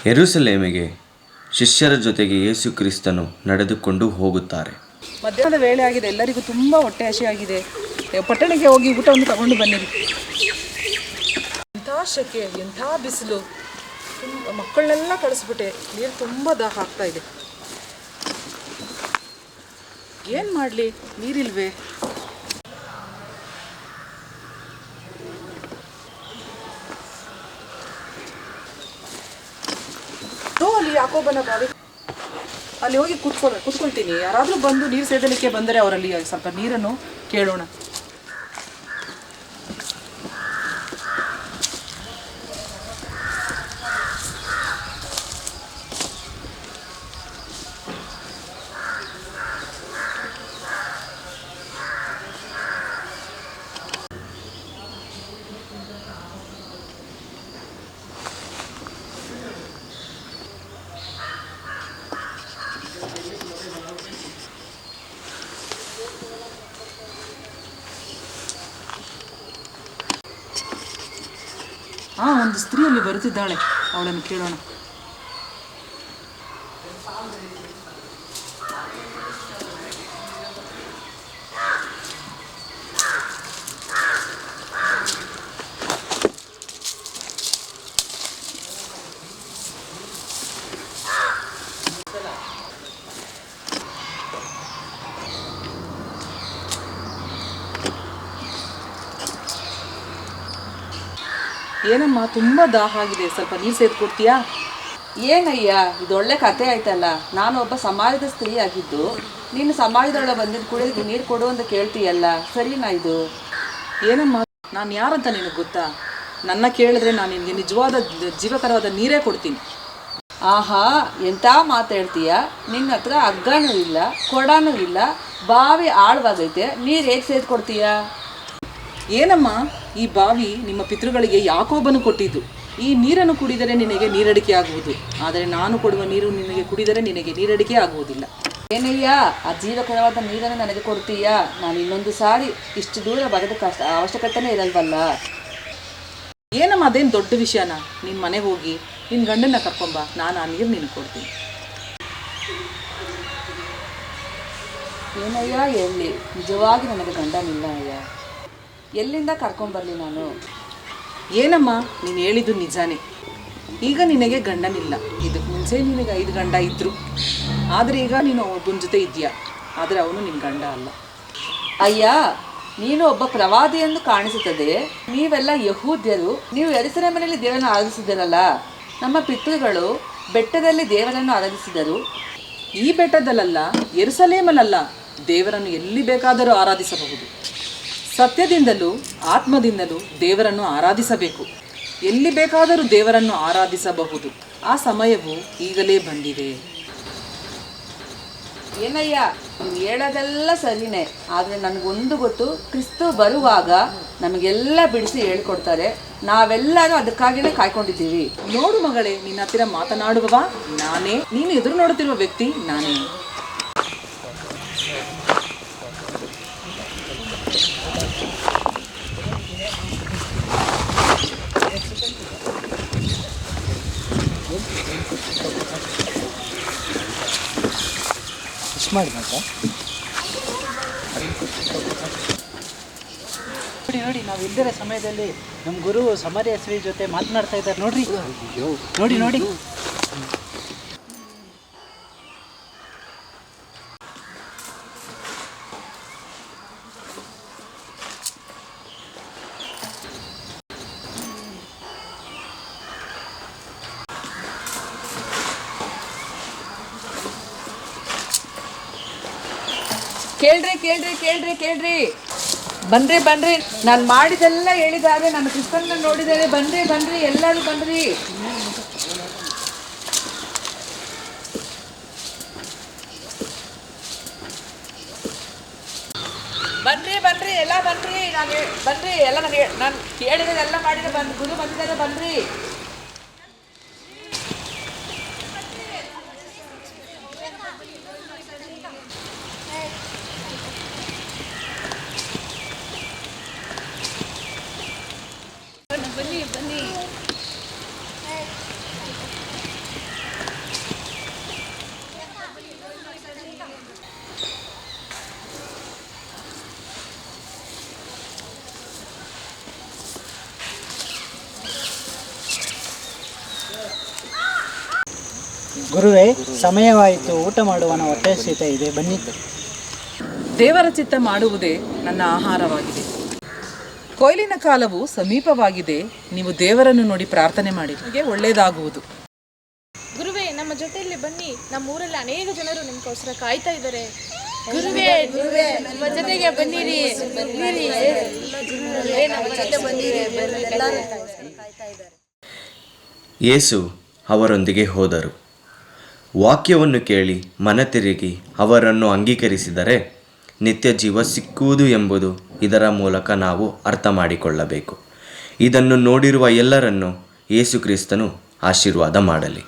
ಯೆರೂಸಲೇಮಿಗೆ ಶಿಷ್ಯರ ಜೊತೆಗೆ ಯೇಸು ಕ್ರಿಸ್ತನು ನಡೆದುಕೊಂಡು ಹೋಗುತ್ತಾರೆ. ಮಧ್ಯಾಹ್ನದ ವೇಳೆ ಆಗಿದೆ, ಎಲ್ಲರಿಗೂ ತುಂಬ ಹೊಟ್ಟೆ ಹಸಿಯಾಗಿದೆ. ಪಟ್ಟಣಕ್ಕೆ ಹೋಗಿ ಊಟವನ್ನು ತಗೊಂಡು ಬನ್ನಿರಿ. ಎಂಥ ಶೆಕೆ, ಎಂಥ ಬಿಸಿಲು, ಮಕ್ಕಳನ್ನೆಲ್ಲ ಕಳಿಸ್ಬಿಟ್ಟೆ. ನೀರು ತುಂಬ ದಾಹ ಆಗ್ತಾ ಇದೆ. ಏನು ಮಾಡಲಿ, ನೀರಿಲ್ವೇ? ಅಲ್ಲಿ ಯಾಕೋಬನ ಬಾವಿ, ಅಲ್ಲಿ ಹೋಗಿ ಕೂತ್ಕೊಳ್ತೀನಿ. ಯಾರಾದರೂ ಬಂದು ನೀರು ಸೇದಲಿಕ್ಕೆ ಬಂದರೆ ಅವರಲ್ಲಿ ಸ್ವಲ್ಪ ನೀರನ್ನು ಕೇಳೋಣ. ಒಂದು ಸ್ತ್ರೀಯಲ್ಲಿ ಬರುತ್ತಿದ್ದಾಳೆ, ಅವಳನ್ನು ಕೇಳೋಣ. ಏನಮ್ಮ, ತುಂಬ ದಾಹ ಆಗಿದೆ, ಸ್ವಲ್ಪ ನೀರು ಸೇದು ಕೊಡ್ತೀಯಾ? ಏನಯ್ಯ, ಇದೊಳ್ಳೆ ಕತೆ ಆಯ್ತಲ್ಲ. ನಾನು ಒಬ್ಬ ಸಮಾಜದ ಸ್ತ್ರೀ ಆಗಿದ್ದು ನೀನು ಸಮಾಜದೊಳಗೆ ಬಂದಿದ್ದು ಕುಡಿಯೋದಕ್ಕೆ ನೀರು ಕೊಡು ಅಂತ ಕೇಳ್ತೀಯಲ್ಲ, ಸರಿನಾ ಇದು? ಏನಮ್ಮ, ನಾನು ಯಾರಂತ ನಿನಗೆ ಗೊತ್ತಾ? ನನ್ನ ಕೇಳಿದ್ರೆ ನಾನು ನಿನಗೆ ನಿಜವಾದ ಜೀವಕರವಾದ ನೀರೇ ಕೊಡ್ತೀನಿ. ಆಹಾ, ಎಂಥ ಮಾತಾಡ್ತೀಯ? ನಿನ್ನ ಹತ್ರ ಹಗ್ಗನೂ ಇಲ್ಲ, ಕೊಡನೂ ಇಲ್ಲ, ಬಾವಿ ಆಳವಾಗೈತೆ, ನೀರು ಹೇಗೆ ಸೇದು ಕೊಡ್ತೀಯಾ? ಏನಮ್ಮ, ಈ ಬಾವಿ ನಿಮ್ಮ ಪಿತೃಗಳಿಗೆ ಯಾಕೋಬನು ಕೊಟ್ಟಿದ್ದು. ಈ ನೀರನ್ನು ಕುಡಿದರೆ ನಿನಗೆ ನೀರಡಿಕೆ ಆಗುವುದು, ಆದರೆ ನಾನು ಕೊಡುವ ನೀರು ನಿನಗೆ ಕುಡಿದರೆ ನಿನಗೆ ನೀರಡಿಕೆ ಆಗುವುದಿಲ್ಲ. ಏನಯ್ಯ, ಆ ಜೀವಕರವಾದ ನೀರನ್ನು ನನಗೆ ಕೊಡ್ತೀಯಾ? ನಾನು ಇನ್ನೊಂದು ಸಾರಿ ಇಷ್ಟು ದೂರ ಬರೋದ ಕಷ್ಟ ಅವಶ್ಯಕತೆನೇ ಇರಲ್ವಲ್ಲ. ಏನಮ್ಮ, ಅದೇನು ದೊಡ್ಡ ವಿಷಯನ? ನಿನ್ನ ಮನೆಗೆ ಹೋಗಿ ನಿನ್ನ ಗಂಡನ್ನ ಕರ್ಕೊಂಬ, ನಾನು ಆ ನೀರು ನಿನಗೆ ಕೊಡ್ತೀನಿ. ಏನಯ್ಯ, ಎಲ್ಲಿ ನಿಜವಾಗಿ ನನಗೆ ಗಂಡನಿಲ್ಲ ಅಯ್ಯ, ಎಲ್ಲಿಂದ ಕರ್ಕೊಂಬರಲಿ ನಾನು? ಏನಮ್ಮ, ನೀನು ಹೇಳಿದ್ದು ನಿಜಾನೇ. ಈಗ ನಿನಗೆ ಗಂಡನಿಲ್ಲ. ಇದಕ್ಕೆ ಮುಂಚೆ ನಿನಗೆ 5 ಗಂಡ ಇದ್ದರು, ಆದರೆ ಈಗ ನೀನು ಒಬ್ಬನ ಜೊತೆ ಇದೆಯಾ, ಆದರೆ ಅವನು ನಿನ್ನ ಗಂಡ ಅಲ್ಲ. ಅಯ್ಯ, ನೀನು ಒಬ್ಬ ಪ್ರವಾದಿ ಎಂದು ಕಾಣಿಸುತ್ತದೆ. ನೀವೆಲ್ಲ ಯಹೂದ್ಯರು, ನೀವು ಯೆರೂಸಲೇಮಿನಲ್ಲಿ ದೇವರನ್ನು ಆರಾಧಿಸಿದರಲ್ಲ. ನಮ್ಮ ಪಿತೃಗಳು ಬೆಟ್ಟದಲ್ಲಿ ದೇವರನ್ನು ಆರಾಧಿಸಿದರು. ಈ ಬೆಟ್ಟದಲ್ಲ, ಯೆರೂಸಲೇಮಲ್ಲ, ದೇವರನ್ನು ಎಲ್ಲಿ ಬೇಕಾದರೂ ಆರಾಧಿಸಬಹುದು. ಸತ್ಯದಿಂದಲೂ ಆತ್ಮದಿಂದಲೂ ದೇವರನ್ನು ಆರಾಧಿಸಬೇಕು. ಎಲ್ಲಿ ಬೇಕಾದರೂ ದೇವರನ್ನು ಆರಾಧಿಸಬಹುದು. ಆ ಸಮಯವು ಈಗಲೇ ಬಂದಿದೆ. ಏನಯ್ಯ, ನೀವು ಹೇಳೋದೆಲ್ಲ ಸರಿನೇ, ಆದರೆ ನನಗೊಂದು ಗೊತ್ತು, ಕ್ರಿಸ್ತು ಬರುವಾಗ ನಮಗೆಲ್ಲ ಬಿಡಿಸಿ ಹೇಳ್ಕೊಡ್ತಾರೆ. ನಾವೆಲ್ಲರೂ ಅದಕ್ಕಾಗಿಯೇ ಕಾಯ್ಕೊಂಡಿದ್ದೀವಿ. ನೋಡು ಮಗಳೇ, ನಿನ್ನ ಹತ್ತಿರ ಮಾತನಾಡುವವ ನಾನೇ, ನೀನು ಎದುರು ನೋಡುತ್ತಿರುವ ವ್ಯಕ್ತಿ ನಾನೇ. ನೋಡಿ, ನಾವು ಇಲ್ದಿರೋ ಸಮಯದಲ್ಲಿ ನಮ್ಮ ಗುರು ಸಮರ್ಯ ಶ್ರೀ ಜೊತೆ ಮಾತನಾಡ್ತಾ ಇದ್ದಾರೆ. ನೋಡ್ರಿ, ನೋಡಿ ನೋಡಿ. ಕೇಳ್ರಿ ಕೇಳ್ರಿ ಕೇಳ್ರಿ ಕೇಳ್ರಿ, ಬನ್ರಿ ಬನ್ರಿ, ನಾನು ಮಾಡಿದೆಲ್ಲ ಹೇಳಿದ್ದಾರೆ, ನಾನು ಕ್ರಿಸ್ತನ್ನ ನೋಡಿದ್ದೇನೆ. ಬನ್ರಿ ಬನ್ರಿ, ಎಲ್ಲರೂ ಬನ್ರಿ. ಬನ್ರಿ ಬನ್ರಿ, ಎಲ್ಲ ಬನ್ರಿ. ಬನ್ರಿ ಎಲ್ಲ, ನಾನು ಹೇಳಿದೆಲ್ಲ ಮಾಡಿದ್ರೆ ಗುರು ಬಂದಿದ್ದಾರೆ, ಬನ್ರಿ. ಗುರುವೇ, ಸಮಯವಾಯಿತು, ಊಟ ಮಾಡುವನ ಹೊಟ್ಟೆ ಹಸಿತಾ ಇದೆ, ಬನ್ನಿ. ದೇವರ ಚಿತ್ತ ಮಾಡುವುದೇ ನನ್ನ ಆಹಾರವಾಗಿದೆ. ಕೊಯ್ಲಿನ ಕಾಲವು ಸಮೀಪವಾಗಿದೆ. ನೀವು ದೇವರನ್ನು ನೋಡಿ ಪ್ರಾರ್ಥನೆ ಮಾಡಿ, ನಿಮಗೆ ಒಳ್ಳೆಯದಾಗುವುದು. ಗುರುವೇ, ನಮ್ಮ ಜೊತೆಯಲ್ಲಿ ಬನ್ನಿ. ನಮ್ಮ ಊರಲ್ಲಿ ಅನೇಕ ಜನರು ನಿಮ್ಗೋಸ್ಕರ ಕಾಯ್ತಾ ಇದ್ದಾರೆ. ಗುರುವೇ, ನಮ್ಮ ಜೊತೆಗೆ ಬನ್ನಿರಿ. ಯೇಸು ಅವರೊಂದಿಗೆ ಹೋದರು. ವಾಕ್ಯವನ್ನು ಕೇಳಿ ಮನತಿರುಗಿ ಅವರನ್ನು ಅಂಗೀಕರಿಸಿದರೆ ನಿತ್ಯ ಜೀವ ಸಿಕ್ಕುವುದು ಎಂಬುದು ಇದರ ಮೂಲಕ ನಾವು ಅರ್ಥ ಮಾಡಿಕೊಳ್ಳಬೇಕು. ಇದನ್ನು ನೋಡಿರುವ ಎಲ್ಲರನ್ನೂ ಯೇಸು ಕ್ರಿಸ್ತನು ಆಶೀರ್ವಾದ ಮಾಡಲಿ.